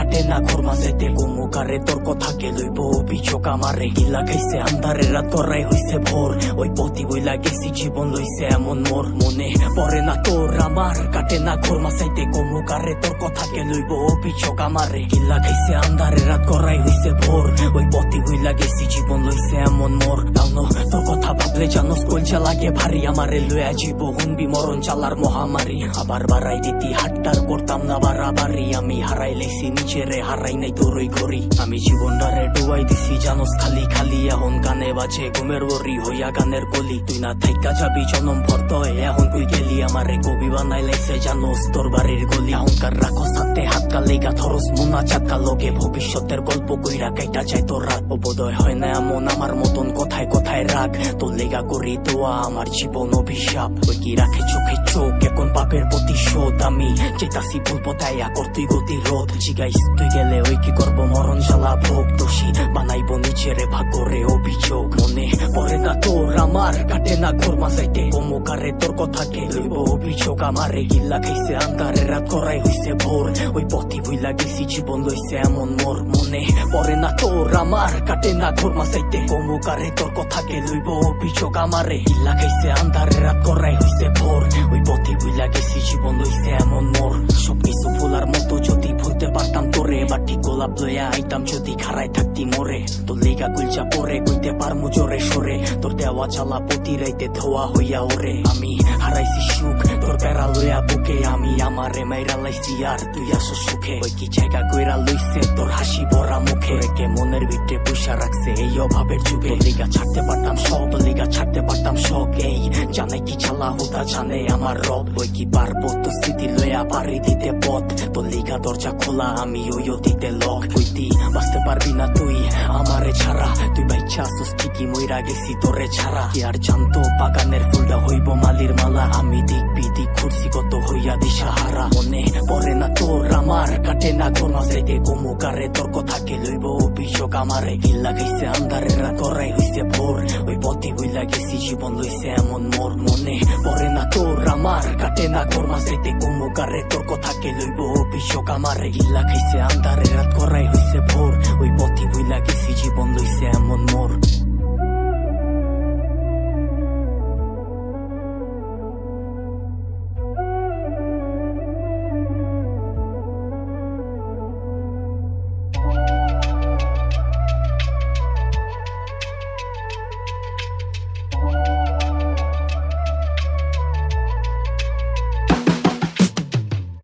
কাটে না ঘর মাঝেতে গোমুকারে তোর কথাকে লইব অভিযোগ আমারে গিলা খাইছে আন্ধারে রাত করাই হইছে ভোর ওই পথি বইলা গেছি জীবন লইছে এমন মোর মনে পড়ে না তোর আমার কাটে না ঘর মাঝাইতে গোমুকারে তোর কথাকে লইব অভিযোগ আমারে গিলা খাইছে আন্ধারে রাত করাই হইছে ভোর ওই পথি বইলা গেছি জীবন লইছে এমন মোর তাও তোর কথা ভাবলে জানোস কলজা লাগে ভারী আমারে লইয়া জীব হুনবি মরণ চালার মহামারী আবার বাড়াই দিতি হাট্টার করতাম না বাড়াবাড়ি আমি হারাই লেছি নিজেরে হারাই নাই তোরই ঘড়ি আমি জীবনটারে ডুবাই দিছি জানোস খালি খালি এখন গানে বাজে ঘুমের বরি হইয়া গানের কলি তুই না থাইকা যাবি জনম ভর্ত এখন তুই গেলি আমারে কবি বানাই লাইছে জানোস তোর বাড়ির গলি অহংকার রাখো সাথে হাত কালেগা থরস মুনা চাকা লগে ভবিষ্যতের গল্প কইরা কাইটা চাই তোর রাত বোধয় হয় না এমন আমার মতন কথায় কথায় রাগ তোর লেগা করি দোয়া আমার জীবন অভিশাপ ওই কি রাখে চোখে চোখ এখন পাপের প্রতিশোধ আমি চেতাসি ভুল পথায় করতুই গতি রোধ জিগাইস তুই গেলে ওই কি করবো মরণ জ্বালা ভোগ দোষী বানাইব নিজেরে ভাগ্যরে অভিযোগ মনে পড়ে না তোর আমার কাটে না ঘর মাঝাইতে গোমুকারে তোর কথাকে লইব অভিযোগ আমারে গিল্লা খাইছে আন্ধারে রাত করাই হইছে ভোর ওই পথি ভুইলা গেছি জীবন লইছে এমন মোর মনে পড়ে না তোর আমার কাটে না ঘর মাঝাইতে গোমুকারে তোর কথাকে লইব অভিযোগ আমারে গিল্লা খাইছে আন্ধারে রাত করাই হইছে ভোর ওই পথি ভুইলা গেছি জীবন লইছে এমন মোর সবকিছু ভোলার মতো যদি ভুলতে পারতাম তোরে বাটি গোলাপ লইয়া আইতাম যদি খারাই থাকতি মোরে তোর লেগা গুলচা পরে কইতে পারমু জোরে সরে তোর দেওয়া চালা প্রতি রাইতে ধোয়া হইয়া ওরে আমি হারাইছি সুখ তোর প্যারা লইয়া বুকে আমি আমারে মাইরা লাইছি আর তুই আসো সুখে ওই কি জায়গা কইরা লইছে তোর হাসি ভরা মুখে কে মনের ভিতরে পয়সা রাখছে এই অভাবের যুগে লেগা ছাড়তে পারতাম সব লেগা ছাড়তে পারতাম শখ এই জানে কি চালা হুদা জানে আমার রব ওই কি পারবো তো স্মৃতি লইয়া পারি দিতে পথ তোর লেগা দরজা খোলা আমি ওই অতীতে লক কইতি বাঁচতে পারবি না তুই আমারে ছাড়া তুই বাইচ্ছা আসোস ঠিকই মইরা গেছি তোরে ছাড়া কি আর জানতো বাগানের ফুলটা হইব মালির মালা আমি দিক বিদিক ঘুরছি কত হইয়া দিশাহারা মনে পড়ে না তোর আমার কাটে না ঘর মাঝাইতে গোমুকারে তোর কথাকে লইব অভিযোগ আমারে গিল্লা খাইছে আন্ধারে রাত করাই হইছে ভোর ওই পথি বইলা গেছি জীবন লইছে এমন মোর মনে পড়ে না তোর আমার কাটে না ঘর মাঝাইতে গোমুকারে তোর কথাকে লইব অভিযোগ আমারে গিল্লা খাইছে আন্ধারে রাত করাই হইছে ভোর ওই পথি বইলা গেছি জীবন লইছে এমন মোর।